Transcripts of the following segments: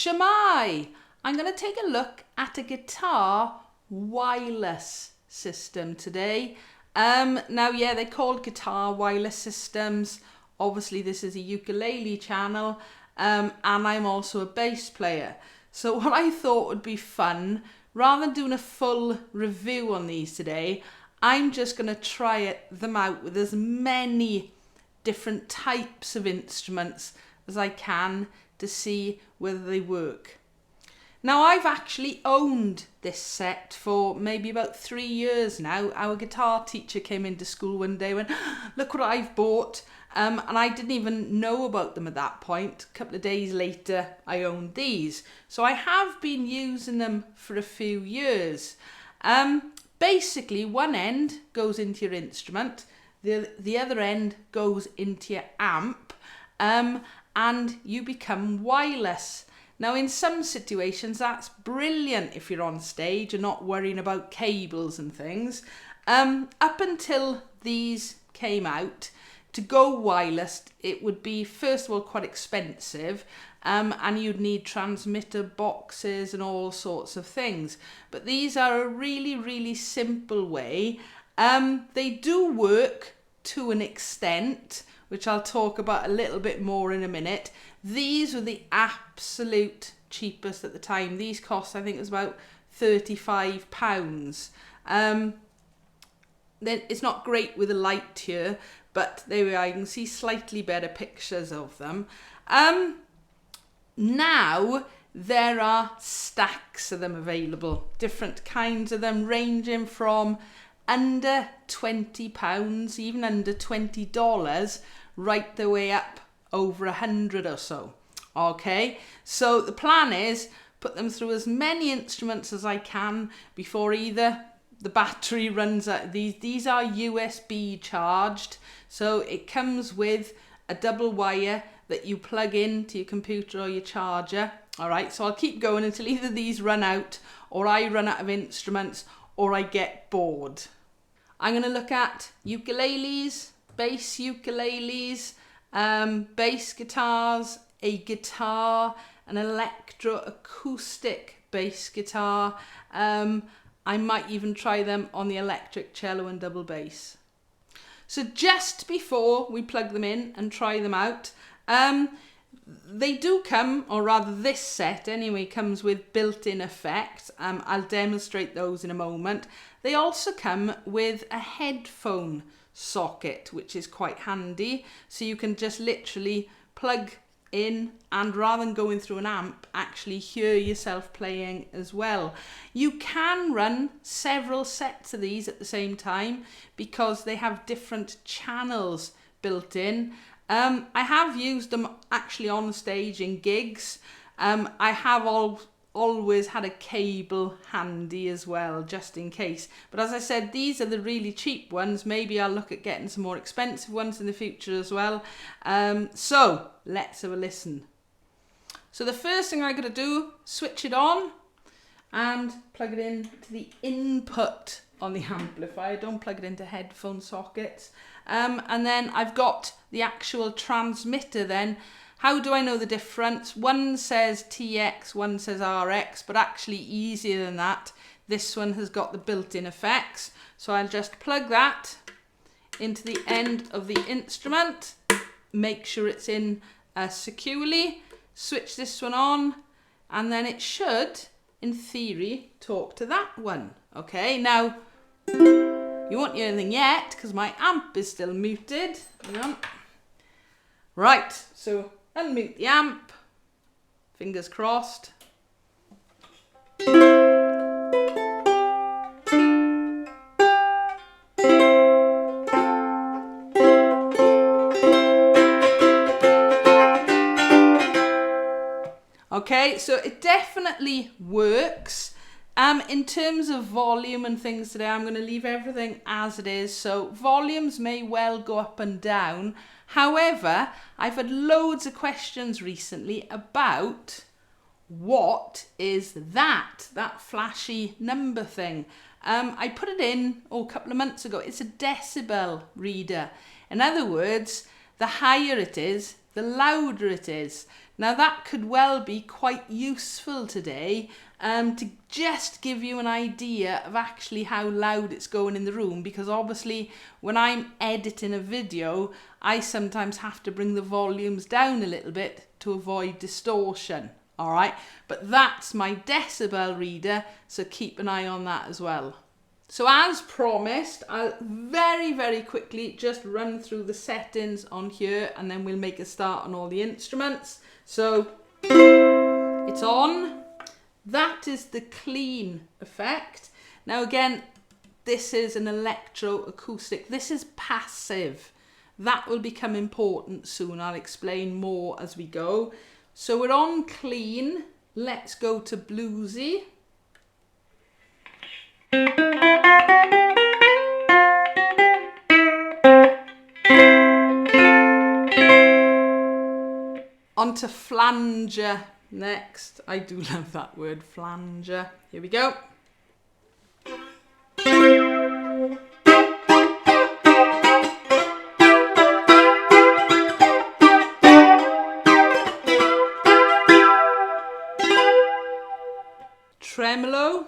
Shamai! I'm going to take a look at a guitar wireless system today. Now, yeah, they're called guitar wireless systems. Obviously, this is a ukulele channel, and I'm also a bass player. So what I thought would be fun, rather than doing a full review on these today, I'm just going to try them out with as many different types of instruments as I can to see whether they work. Now, I've actually owned this set for maybe about 3 years now. Our guitar teacher came into school one day and went, look what I've bought. And I didn't even know about them at that point. A couple of days later, I owned these. So I have been using them for a few years. Basically, one end goes into your instrument. The other end goes into your amp. And you become wireless. Now, in some situations, that's brilliant if you're on stage and not worrying about cables and things. Up until these came out, to go wireless, it would be, first of all, quite expensive, and you'd need transmitter boxes and all sorts of things. But these are a really, really simple way. They do work to an extent, which I'll talk about a little bit more in a minute. These were the absolute cheapest at the time. These cost, I think it was about £35. Then it's not great with the light here, but there we are. You can see slightly better pictures of them. Now there are stacks of them available, different kinds of them, ranging from under £20, even under $20, right the way up over 100 or so. Okay, so the plan is put them through as many instruments as I can before either the battery runs out. These are USB charged, so it comes with a double wire that you plug into your computer or your charger. All right, so I'll keep going until either these run out, or I run out of instruments, or I get bored. I'm going to look at ukuleles, bass ukuleles, bass guitars, a guitar, an electro acoustic bass guitar. I might even try them on the electric cello and double bass. So just before we plug them in and try them out, they do come, or rather this set anyway, comes with built-in effects. I'll demonstrate those in a moment. They also come with a headphone socket, which is quite handy. So you can just literally plug in, and rather than going through an amp, actually hear yourself playing as well. You can run several sets of these at the same time because they have different channels built in. I have used them actually on stage in gigs. I have always had a cable handy as well, just in case. But as I said, these are the really cheap ones. Maybe I'll look at getting some more expensive ones in the future as well. So let's have a listen. So the first thing I'm going to do, switch it on and plug it in to the input on the amplifier. Don't plug it into headphone sockets. And then I've got the actual transmitter then. How do I know the difference? One says TX, one says RX, but actually easier than that. This one has got the built-in effects. So I'll just plug that into the end of the instrument, make sure it's in securely, switch this one on, and then it should, in theory, talk to that one. Okay, now, you won't hear anything yet because my amp is still muted. Hang on. Right, so unmute the amp, fingers crossed. Okay, so it definitely works. In terms of volume and things today, I'm going to leave everything as it is. So volumes may well go up and down. However, I've had loads of questions recently about what is that flashy number thing. I put it in a couple of months ago. It's a decibel reader. In other words, the higher it is, the louder it is. Now that could well be quite useful today to just give you an idea of actually how loud it's going in the room, because obviously when I'm editing a video, I sometimes have to bring the volumes down a little bit to avoid distortion. All right, but that's my decibel reader, so keep an eye on that as well. So as promised, I'll very quickly just run through the settings on here, and then we'll make a start on all the instruments. So it's on. That is the clean effect. Now again, this is an electro acoustic. This is passive. That will become important soon. I'll explain more as we go. So we're on clean. Let's go to bluesy. Onto flanger next. I do love that word, flanger. Here we go. Tremolo.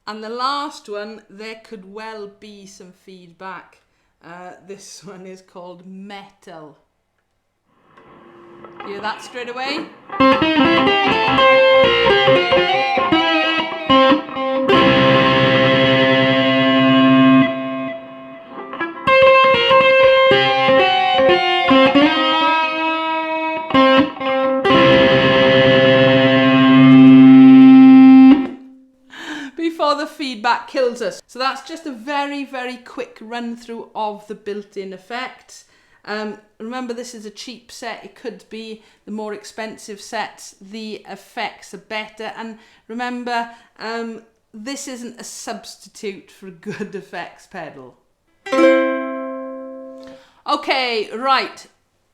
And the last one, there could well be some feedback. This one is called metal. Hear that straight away? Before the feedback kills us. So that's just a very quick run through of the built-in effects. Remember, this is a cheap set. It could be the more expensive sets, the effects are better. And remember, this isn't a substitute for a good effects pedal. Okay, right.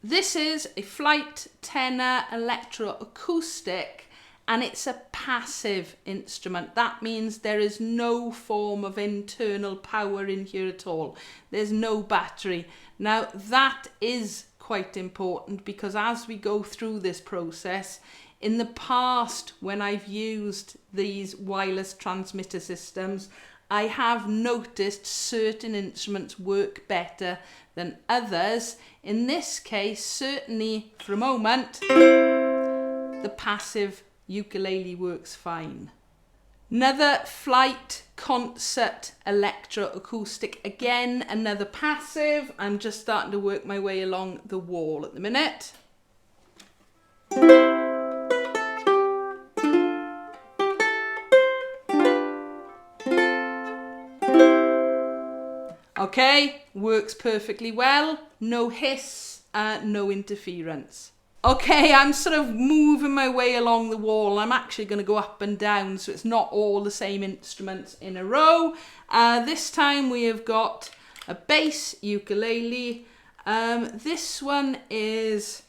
This is a Flight Tenor Electro Acoustic, and it's a passive instrument. That means there is no form of internal power in here at all. There's no battery. Now that is quite important, because as we go through this process, in the past when I've used these wireless transmitter systems, I have noticed certain instruments work better than others. In this case, certainly for a moment, the passive ukulele works fine. Another Flight Concert Electro Acoustic, again another passive. I'm just starting to work my way along the wall at the minute. Okay, works perfectly well. No hiss, no interference. Okay, I'm sort of moving my way along the wall. I'm actually going to go up and down, so it's not all the same instruments in a row. This time we have got a bass ukulele. This one is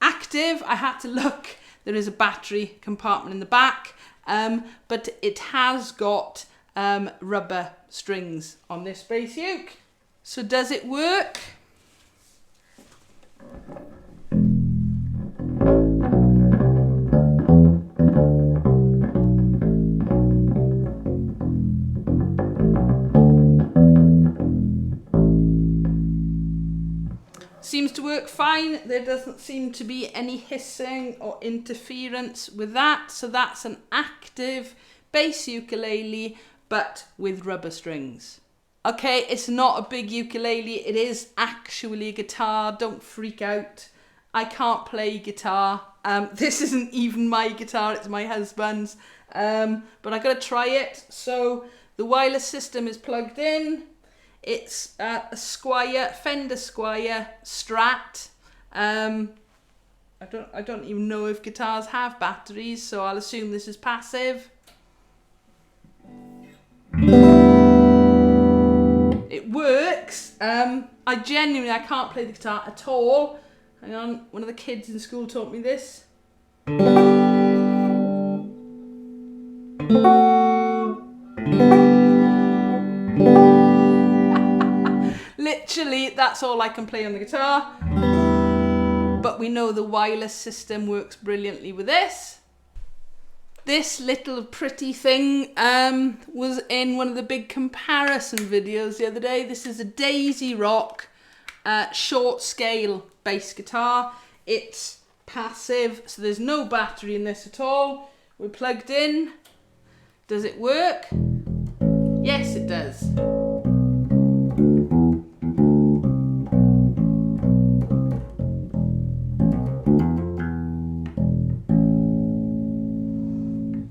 active. I had to look. There is a battery compartment in the back, but it has got rubber strings on this bass uke. So does it work? Seems to work fine. There doesn't seem to be any hissing or interference with that. So that's an active bass ukulele, but with rubber strings. Okay, it's not a big ukulele. It is actually a guitar. Don't freak out. I can't play guitar. This isn't even my guitar. It's my husband's. But I gotta try it. So the wireless system is plugged in. It's a Squier, Fender Squier Strat. I don't even know if guitars have batteries, so I'll assume this is passive. It works. I can't play the guitar at all. Hang on, one of the kids in school taught me this. Literally, that's all I can play on the guitar. But we know the wireless system works brilliantly with this. This little pretty thing was in one of the big comparison videos the other day. This is a Daisy Rock short scale bass guitar. It's passive, so there's no battery in this at all. We're plugged in. Does it work? Yes, it does.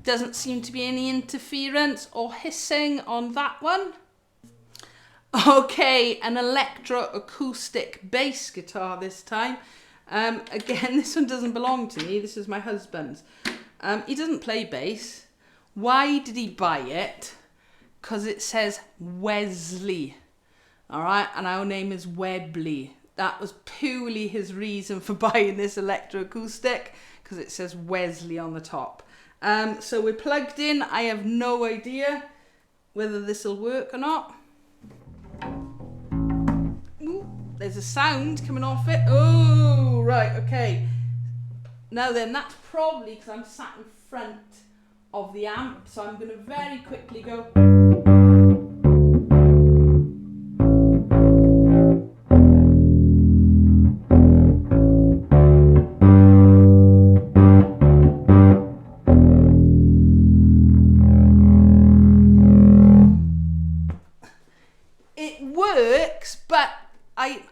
Doesn't seem to be any interference or hissing on that one. Okay, an Electro acoustic bass guitar this time. Again, this one doesn't belong to me. This is my husband's. He doesn't play bass. Why did he buy it? Because it says Wesley. All right, and our name is Webley. That was purely his reason for buying this Electro acoustic, because it says Wesley on the top. So we're plugged in. I have no idea whether this will work or not. Ooh, there's a sound coming off it. Oh, right, okay. Now then, that's probably because I'm sat in front of the amp, so I'm going to very quickly go.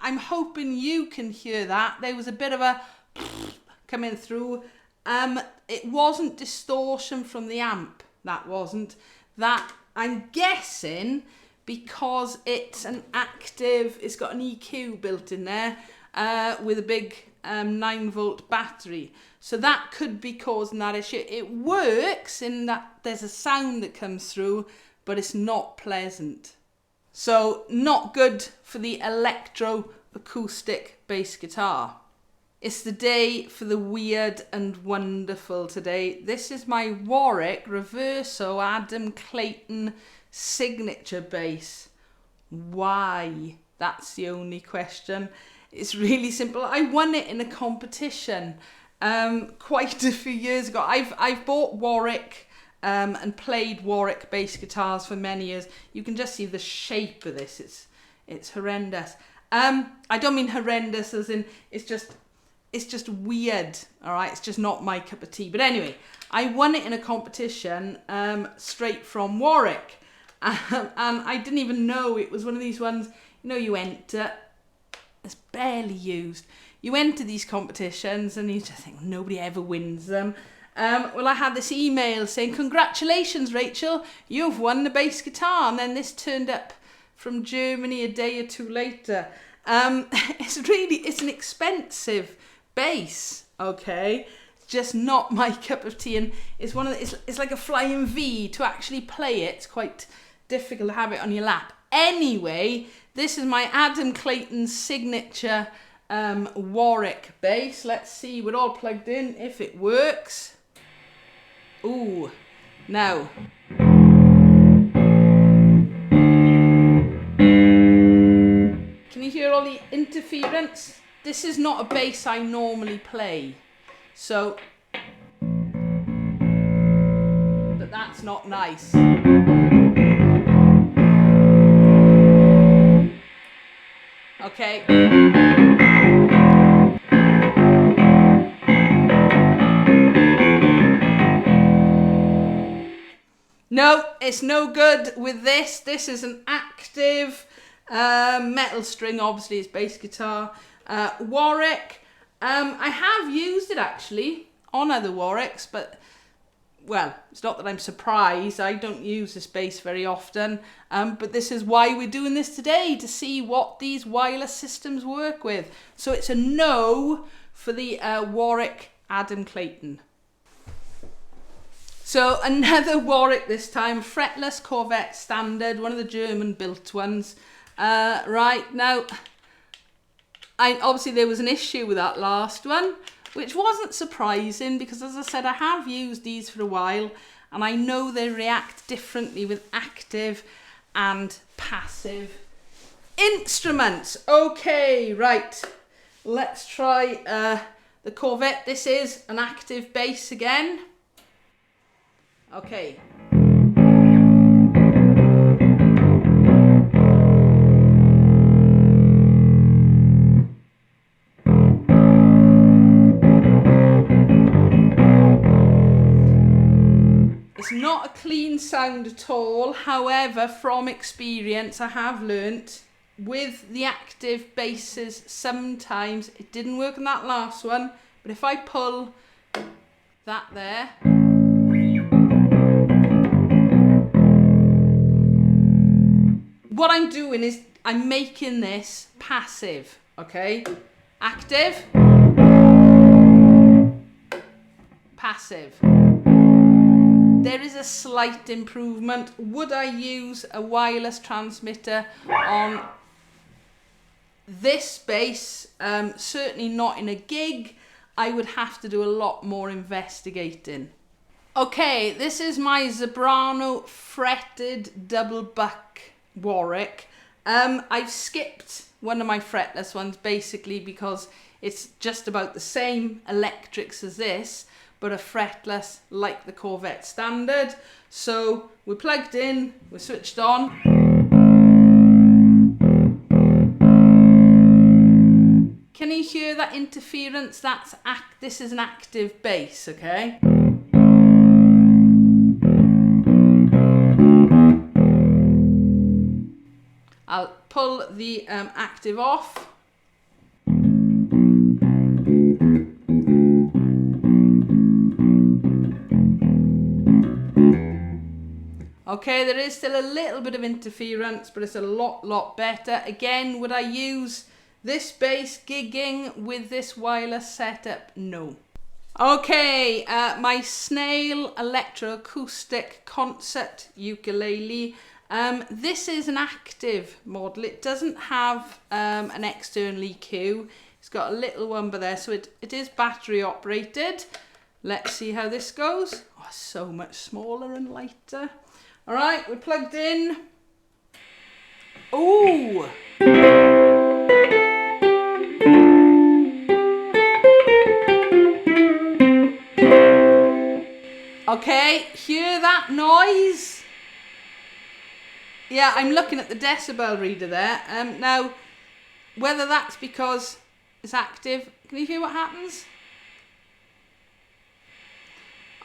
I'm hoping you can hear that. There was a bit of a coming through. It wasn't distortion from the amp. That wasn't. That, I'm guessing, because it's an active, it's got an EQ built in there with a big 9-volt battery. So that could be causing that issue. It works in that there's a sound that comes through, but it's not pleasant. So not good for the Electro acoustic bass guitar. It's the day for the weird and wonderful today. This is my Warwick Reverso Adam Clayton signature bass. Why? That's the only question. It's really simple. I won it in a competition quite a few years ago. I've bought Warwick and played Warwick bass guitars for many years. You can just see the shape of this. It's horrendous. I don't mean horrendous as in it's just weird. All right, it's just not my cup of tea. But anyway, I won it in a competition straight from Warwick, and I didn't even know it was one of these ones. You know, you enter. It's barely used. You enter these competitions and you just think nobody ever wins them. Well, I had this email saying, "Congratulations, Rachel, you've won the bass guitar." And then this turned up from Germany a day or two later. It's an expensive bass, okay? Just not my cup of tea. And it's it's like a flying V. To actually play it, it's quite difficult to have it on your lap. Anyway, this is my Adam Clayton signature Warwick bass. Let's see, we're all plugged in, if it works. Ooh, now. Can you hear all the interference? This is not a bass I normally play. So, but that's not nice. Okay. No, it's no good with this. This is an active metal string, obviously it's bass guitar. Warwick. I have used it actually on other Warwicks, but well, it's not that I'm surprised. I don't use this bass very often, but this is why we're doing this today, to see what these wireless systems work with. So it's a no for the Warwick Adam Clayton. So another Warwick this time, fretless Corvette standard, one of the German built ones. Right, now, obviously there was an issue with that last one, which wasn't surprising because, as I said, I have used these for a while and I know they react differently with active and passive instruments. Okay, right, let's try the Corvette. This is an active bass again. Okay. It's not a clean sound at all. However, from experience, I have learnt with the active basses, sometimes it didn't work on that last one, but if I pull that there, what I'm doing is I'm making this passive, okay? Active, passive. There is a slight improvement. Would I use a wireless transmitter on this bass? Certainly not in a gig. I would have to do a lot more investigating. Okay, this is my Zebrano fretted double buck Warwick. I've skipped one of my fretless ones basically because it's just about the same electrics as this, but a fretless like the Corvette standard. So we're plugged in, we're switched on. Can you hear that interference? This is an active bass, okay? I'll pull the active off. Okay, there is still a little bit of interference, but it's a lot better. Again, would I use this bass gigging with this wireless setup? No. Okay, my Snail Electro Acoustic concert ukulele. This is an active model. It doesn't have an external EQ. It's got a little wumper there, so it is battery operated. Let's see how this goes. Oh, so much smaller and lighter. All right, we're plugged in. Ooh. Okay, hear that noise? Yeah, I'm looking at the decibel reader there. Now, whether that's because it's active, can you hear what happens?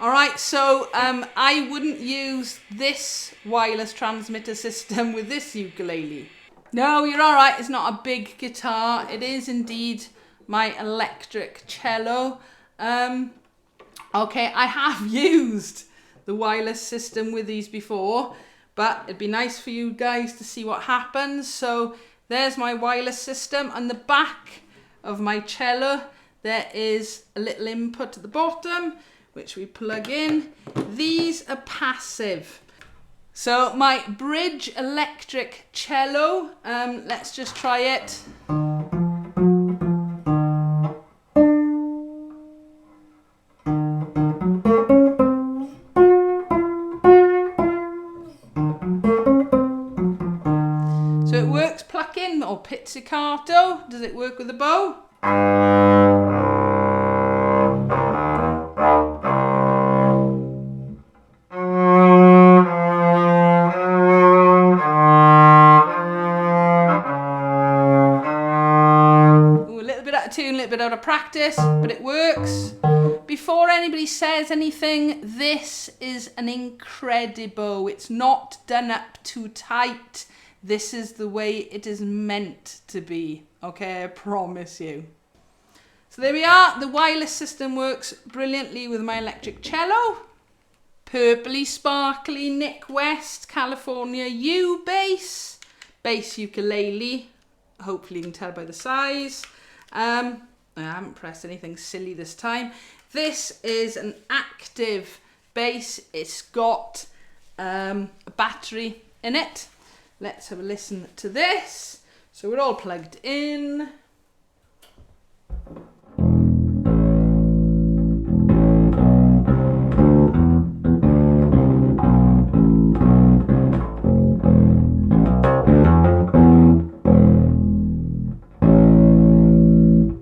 All right, so I wouldn't use this wireless transmitter system with this ukulele. No, you're all right. It's not a big guitar. It is indeed my electric cello. Okay, I have used the wireless system with these before, but it'd be nice for you guys to see what happens. So there's my wireless system. On the back of my cello, there is a little input at the bottom, which we plug in. These are passive. So my bridge electric cello, let's just try it. So it works plucking or pizzicato. Does it work with a bow? Tune, a little bit out of practice, but it works. Before anybody says anything, this is an incredible. It's not done up too tight. This is the way it is meant to be. Okay, I promise you. So there we are. The wireless system works brilliantly with my electric cello. Purpley, sparkly Nick West, California U bass ukulele. Hopefully you can tell by the size. I haven't pressed anything silly this time. This is an active bass. It's got a battery in it. Let's have a listen to this. So we're all plugged in.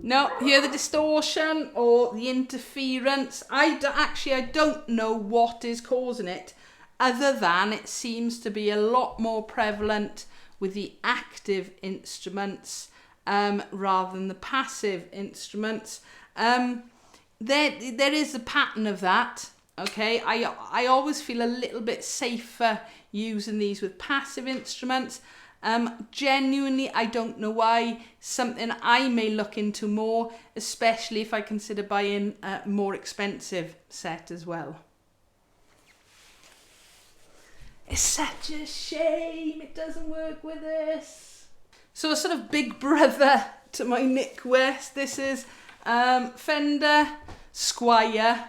No, hear the distortion or the interference? I don't know what is causing it, other than it seems to be a lot more prevalent with the active instruments rather than the passive instruments. There is a pattern of that. Okay, I always feel a little bit safer using these with passive instruments. Genuinely, I don't know why. Something I may look into more, especially if I consider buying a more expensive set as well. It's such a shame it doesn't work with this. So a sort of big brother to my Nick West. This is Fender Squier.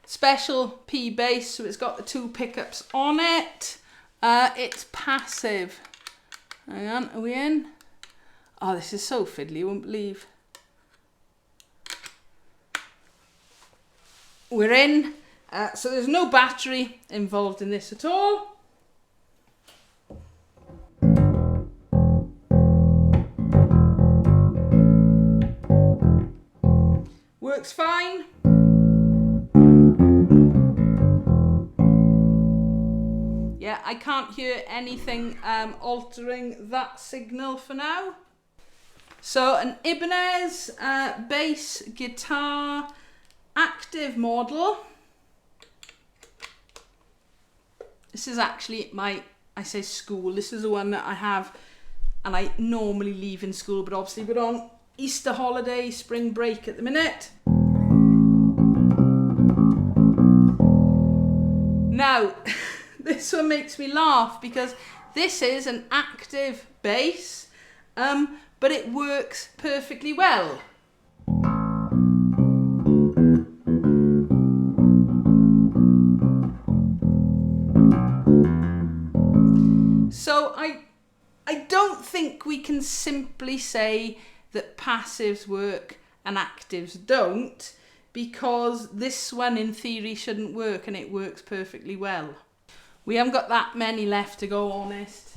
Special P bass, so it's got the 2 pickups on it. It's passive. Hang on, are we in? Oh, this is so fiddly, you won't believe. We're in. So there's no battery involved in this at all. Works fine. Yeah, I can't hear anything altering that signal for now. So an Ibanez bass guitar active model. This is actually I say school, this is the one that I have and I normally leave in school, but obviously we're on Easter holiday, spring break at the minute. Now, this one makes me laugh because this is an active bass, but it works perfectly well. So I don't think we can simply say that passives work and actives don't, because this one in theory shouldn't work and it works perfectly well. We haven't got that many left to go, honest.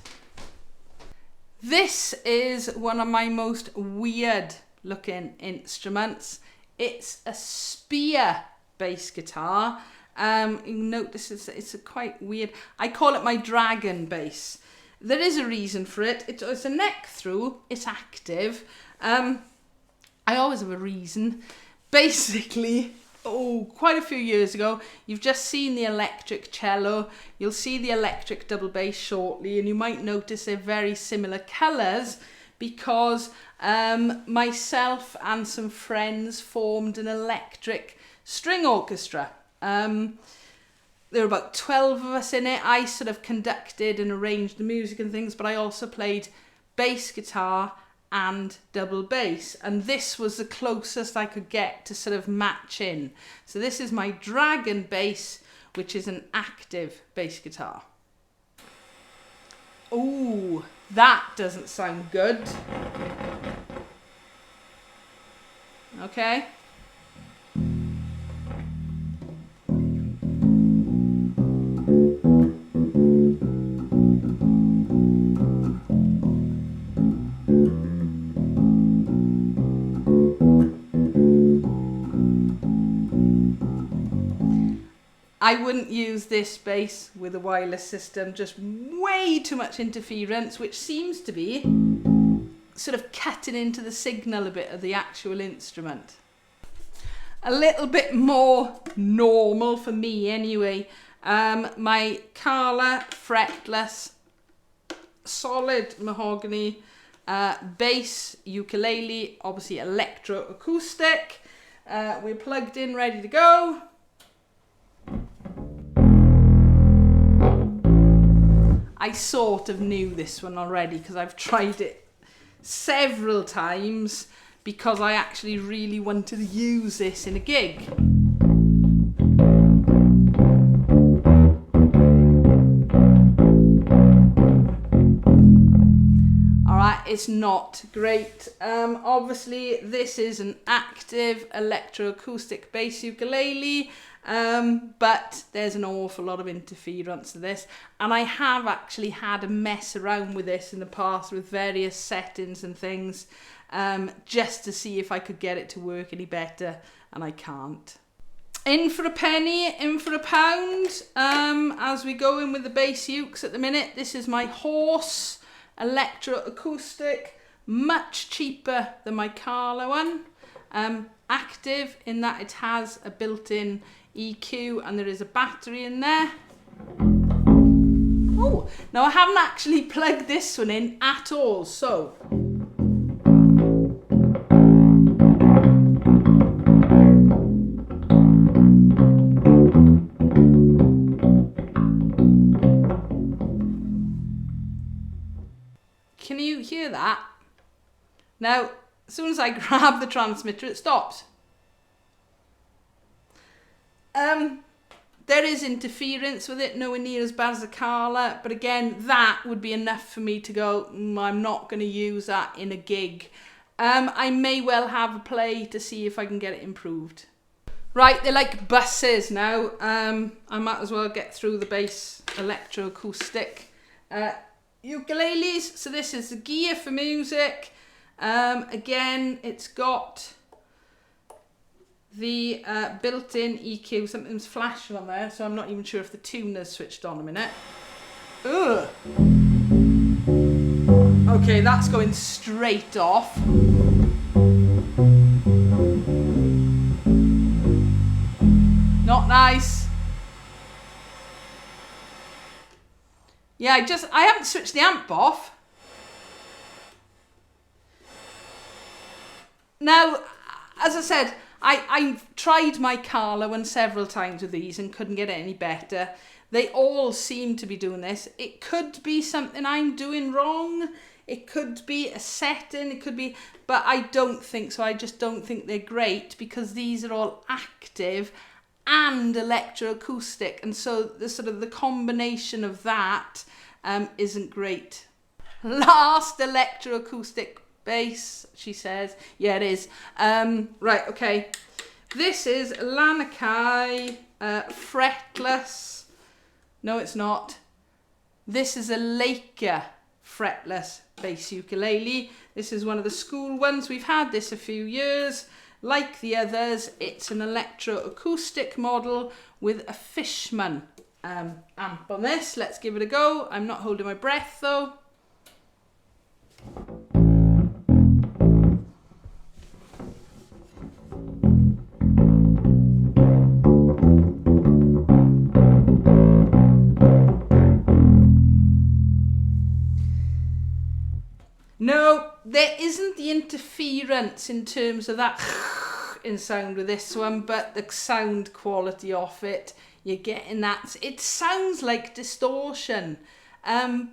This is one of my most weird looking instruments. It's a Squier bass guitar. You notice it's a quite weird, I call it my dragon bass. There is a reason for it. It's a neck through, it's active. I always have a reason. Basically, quite a few years ago, you've just seen the electric cello. You'll see the electric double bass shortly, and you might notice they're very similar colours because myself and some friends formed an electric string orchestra. There were about 12 of us in it. I sort of conducted and arranged the music and things, but I also played bass guitar and double bass, and this was the closest I could get to sort of match in. So this is my dragon bass, which is an active bass guitar. Ooh, that doesn't sound good. Okay. I wouldn't use this bass with a wireless system, just way too much interference, which seems to be sort of cutting into the signal a bit of the actual instrument. A little bit more normal for me anyway. My Carla Fretless solid mahogany bass ukulele, obviously Electro Acoustic. We're plugged in, ready to go. I sort of knew this one already because I've tried it several times because I actually really wanted to use this in a gig. Alright, it's not great. Obviously this is an active electroacoustic bass ukulele. But there's an awful lot of interference to this, and I have actually had a mess around with this in the past with various settings and things, just to see if I could get it to work any better, and I can't. In for a penny, in for a pound, as we go in with the bass ukes at the minute. This is my Horse Electro Acoustic, much cheaper than my Carla one. Active in that it has a built-in EQ and there is a battery in there. Oh, now I haven't actually plugged this one in at all, so can you hear that? Now, as soon as I grab the transmitter, it stops. There is interference with it, nowhere near as bad as a Carla, but again, that would be enough for me to go, I'm not going to use that in a gig. I may well have a play to see if I can get it improved. Right, they're like buses now. I might as well get through the bass electro acoustic. Ukuleles, so this is the gear for music. Again, it's got the built-in EQ. Something's flashing on there, so I'm not even sure if the tuner's switched on a minute. Ugh. Okay, that's going straight off. Not nice. Yeah, I haven't switched the amp off. Now, as I said, I've tried my Carla one several times with these and couldn't get it any better. They all seem to be doing this. It could be something I'm doing wrong. It could be a setting. It could be, but I don't think so. I just don't think they're great because these are all active and electroacoustic, and so the sort of the combination of that isn't great. Last electroacoustic bass, she says. Yeah, it is. Right, okay. This is Laka fretless. No, it's not. This is a Laka fretless bass ukulele. This is one of the school ones. We've had this a few years. Like the others, it's an electroacoustic model with a Fishman amp on this. Let's give it a go. I'm not holding my breath though. No, there isn't the interference in terms of that in sound with this one, but the sound quality of it, you're getting that. It sounds like distortion. I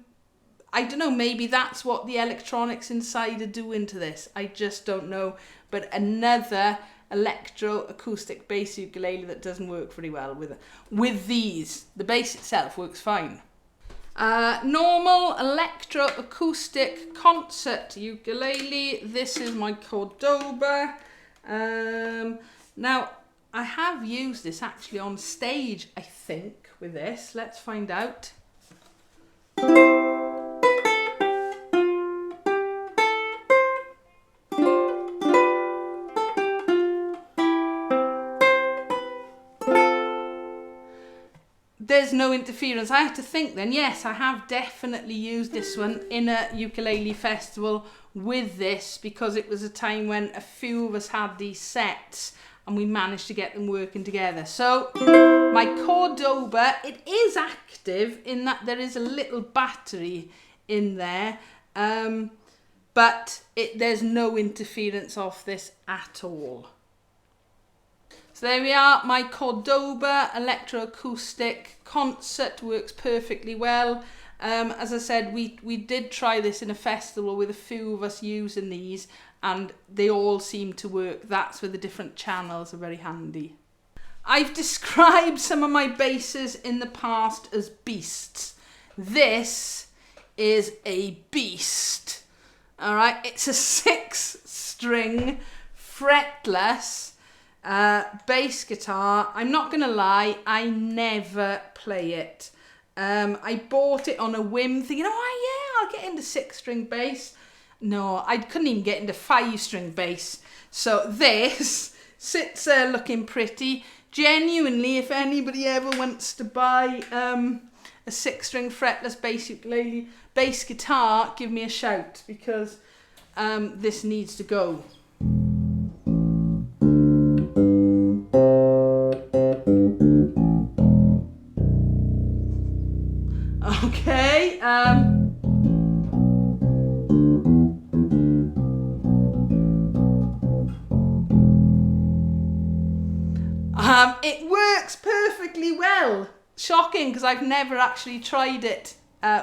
don't know, maybe that's what the electronics inside are doing to this. I just don't know. But another electro-acoustic bass ukulele that doesn't work very well with these. The bass itself works fine. Normal electro-acoustic concert ukulele. This is my Cordoba. Now, I have used this actually on stage, I think, with this. Let's find out. There's no interference. I had to think then, yes, I have definitely used this one in a ukulele festival with this because it was a time when a few of us had these sets and we managed to get them working together. So my Cordoba, it is active in that there is a little battery in there, but there's no interference off this at all. So there we are, my Cordoba electroacoustic concert works perfectly well. As I said, we did try this in a festival with a few of us using these and they all seem to work. That's where the different channels are very handy. I've described some of my basses in the past as beasts. This is a beast. All right, it's a 6-string fretless Bass guitar, I'm not gonna lie, I never play it. I bought it on a whim thinking, oh yeah, I'll get into 6-string bass. No, I couldn't even get into 5-string bass. So this sits there looking pretty. Genuinely, if anybody ever wants to buy a 6-string fretless bass ukulele bass guitar, give me a shout, because this needs to go. Okay, it works perfectly well. Shocking, because I've never actually tried it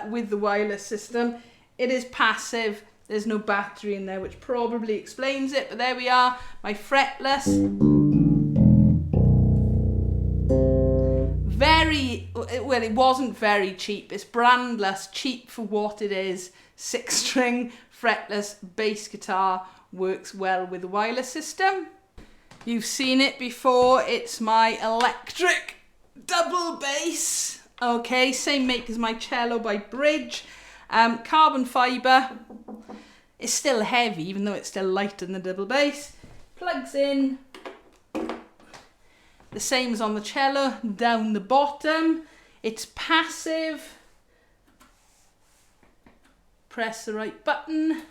with the wireless system. It is passive, there's no battery in there, which probably explains it, but there we are, my fretless. Well, it wasn't very cheap. It's brandless, cheap for what it is. 6-string fretless bass guitar, works well with the wireless system. You've seen it before. It's my electric double bass. Okay, same make as my cello by Bridge. Carbon fibre. It's still heavy, even though it's still lighter than the double bass. Plugs in. The same as on the cello, down the bottom. It's passive. Press the right button.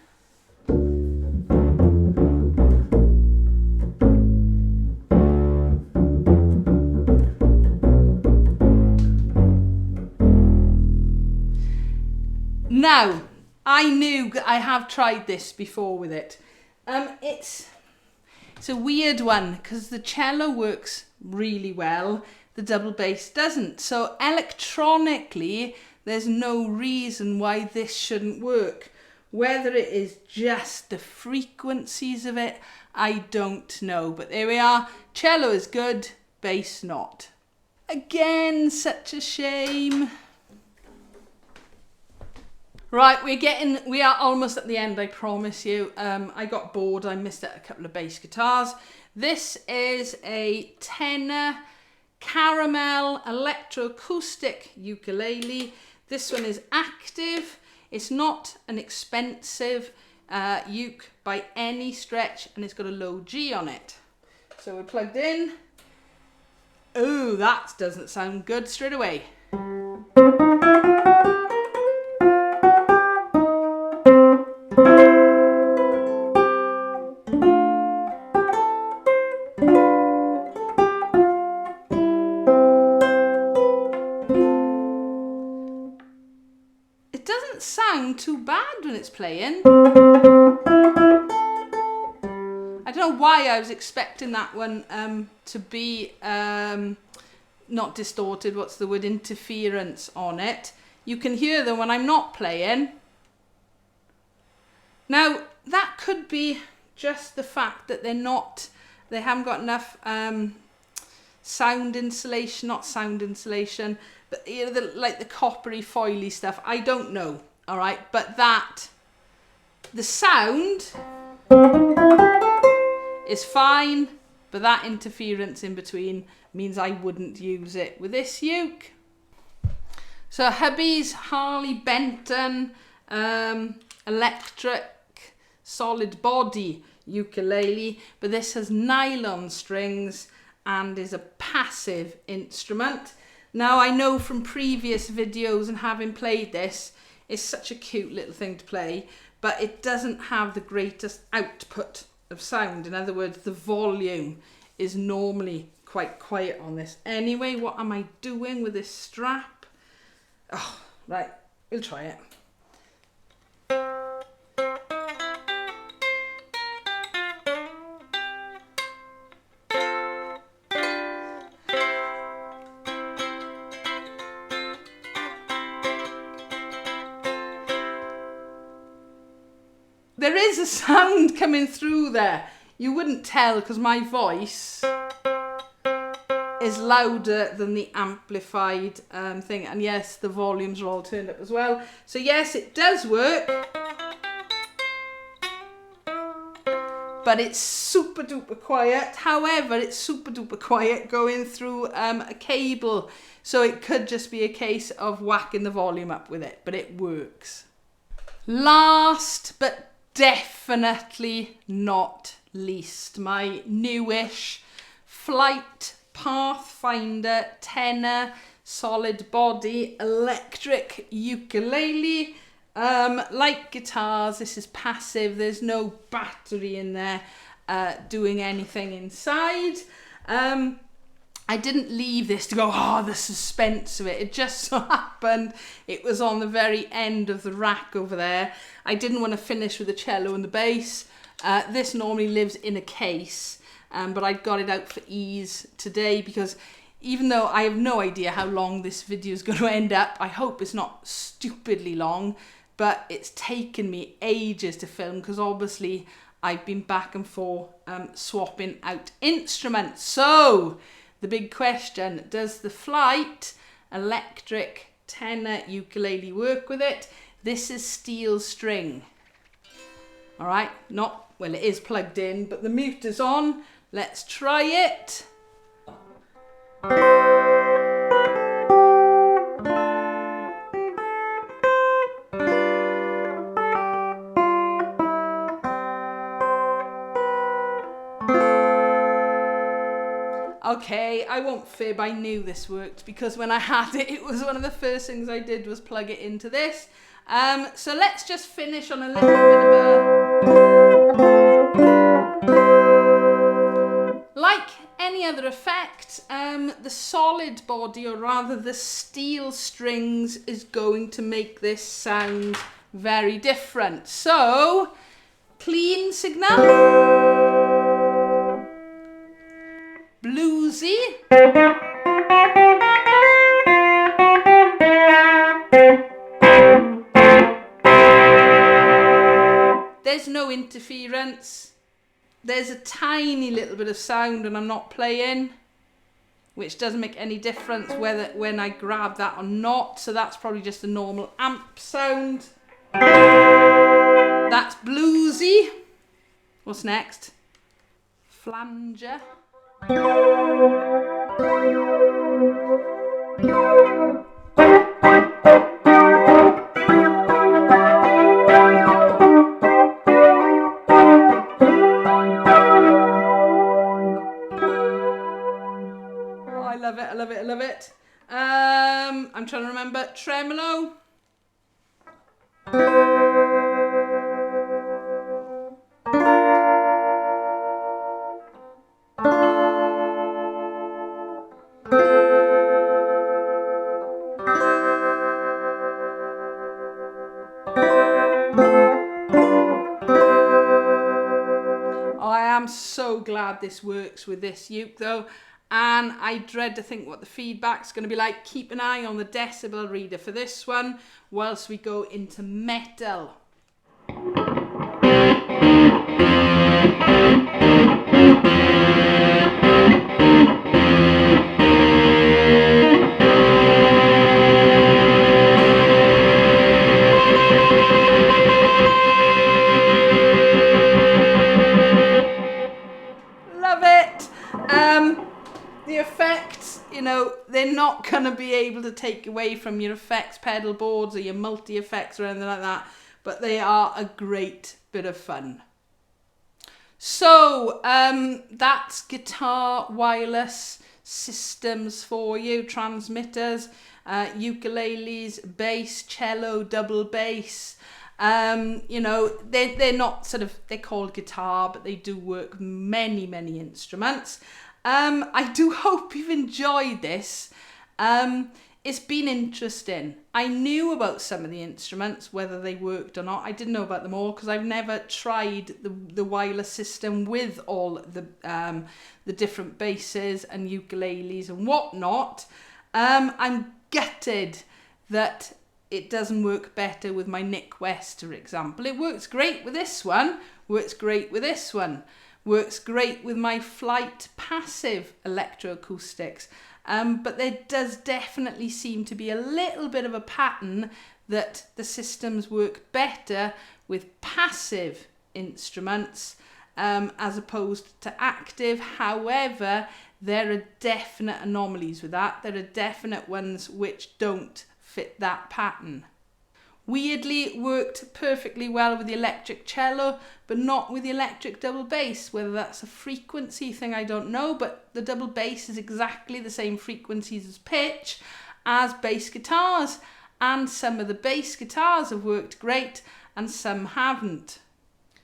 Now, I have tried this before with it. It's a weird one because the cello works really well, the double bass doesn't. So electronically, there's no reason why this shouldn't work. Whether it is just the frequencies of it, I don't know. But there we are. Cello is good, bass not. Again, such a shame. Right, we are almost at the end, I promise you. I got bored, I missed out a couple of bass guitars. This is a Tenor Caramel Electro Acoustic ukulele. This one is active. It's not an expensive uke by any stretch, and it's got a low G on it. So we're plugged in. Oh, that doesn't sound good straight away. Sound too bad when it's playing. I don't know why I was expecting that one to be not distorted, what's the word, interference on it. You can hear them when I'm not playing. Now that could be just the fact that they haven't got enough sound insulation, not sound insulation, but you know, like the coppery foily stuff. I don't know. All right, but the sound is fine, but that interference in between means I wouldn't use it with this uke. So hubby's Harley Benton electric solid body ukulele, but this has nylon strings and is a passive instrument. Now I know from previous videos and having played this, it's such a cute little thing to play, but it doesn't have the greatest output of sound. In other words, the volume is normally quite quiet on this. Anyway, what am I doing with this strap? Oh, right, we'll try it. There is a sound coming through there. You wouldn't tell because my voice is louder than the amplified thing. And yes, the volumes are all turned up as well. So yes, it does work. But but it's super duper quiet. However, it's super duper quiet going through a cable, so it could just be a case of whacking the volume up with it, but it works. Last but definitely not least, my newish Flight Pathfinder tenor solid body electric ukulele. Like guitars, this is passive. There's no battery in there doing anything inside. I didn't leave this to go, oh, the suspense of it. It just so happened it was on the very end of the rack over there. I didn't want to finish with the cello and the bass. This normally lives in a case, but I got it out for ease today because even though I have no idea how long this video is going to end up, I hope it's not stupidly long, but it's taken me ages to film because obviously I've been back and forth swapping out instruments. So the big question, does the Flight electric tenor ukulele work with it? This is steel string. All right, well, it is plugged in, but the mute is on. Let's try it. Okay, I won't fib, I knew this worked because when I had it, it was one of the first things I did was plug it into this. So let's just finish on a little bit of a... Like any other effect, the solid body, or rather the steel strings, is going to make this sound very different. So, clean signal. Bluesy. There's no interference. There's a tiny little bit of sound and I'm not playing, which doesn't make any difference when I grab that or not. So that's probably just a normal amp sound. That's bluesy. What's next? Flanger. I love it. I'm trying to remember. Tremolo. I'm so glad this works with this uke though, and I dread to think what the feedback's going to be like. Keep an eye on the decibel reader for this one whilst we go into metal. The effects, you know, they're not going to be able to take away from your effects pedal boards or your multi-effects or anything like that, but they are a great bit of fun. So, that's guitar wireless systems for you, transmitters, ukuleles, bass, cello, double bass. You know, they're not sort of, they're called guitar, but they do work with many, many instruments. I do hope you've enjoyed this. It's been interesting. I knew about some of the instruments, whether they worked or not. I didn't know about them all because I've never tried the wireless system with all the different basses and ukuleles and whatnot. I'm gutted that it doesn't work better with my Nick West, for example. It works great with this one, works great with this one, works great with my Flight passive electroacoustics. But there does definitely seem to be a little bit of a pattern that the systems work better with passive instruments as opposed to active. However, there are definite anomalies with that. There are definite ones which don't fit that pattern. Weirdly, it worked perfectly well with the electric cello, but not with the electric double bass. Whether that's a frequency thing, I don't know, but the double bass is exactly the same frequencies as pitch as bass guitars, and some of the bass guitars have worked great and some haven't.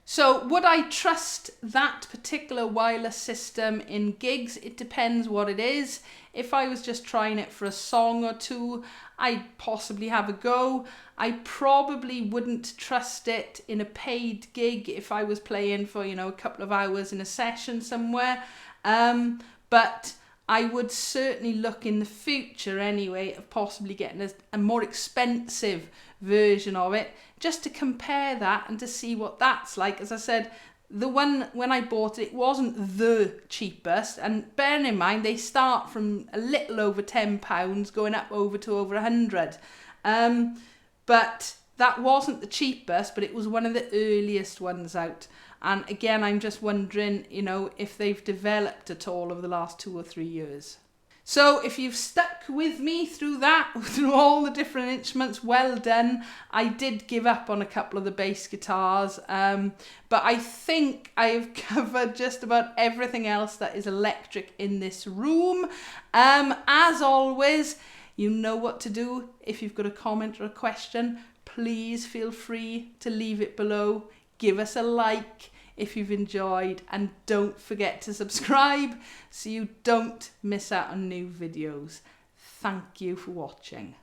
So would I trust that particular wireless system in gigs? It depends what it is. If I was just trying it for a song or two, I'd possibly have a go. I probably wouldn't trust it in a paid gig if I was playing for, a couple of hours in a session somewhere. But I would certainly look in the future anyway of possibly getting a more expensive version of it, just to compare that and to see what that's like. As I said, the one when I bought it, it wasn't the cheapest, and bearing in mind they start from a little over £10 going up over to over 100. But that wasn't the cheapest, but it was one of the earliest ones out. And again, I'm just wondering, if they've developed at all over the last 2 or 3 years. So if you've stuck with me through all the different instruments, well done. I did give up on a couple of the bass guitars, but I think I've covered just about everything else that is electric in this room. As always, you know what to do. If you've got a comment or a question, please feel free to leave it below. Give us a like if you've enjoyed, and don't forget to subscribe so you don't miss out on new videos. Thank you for watching.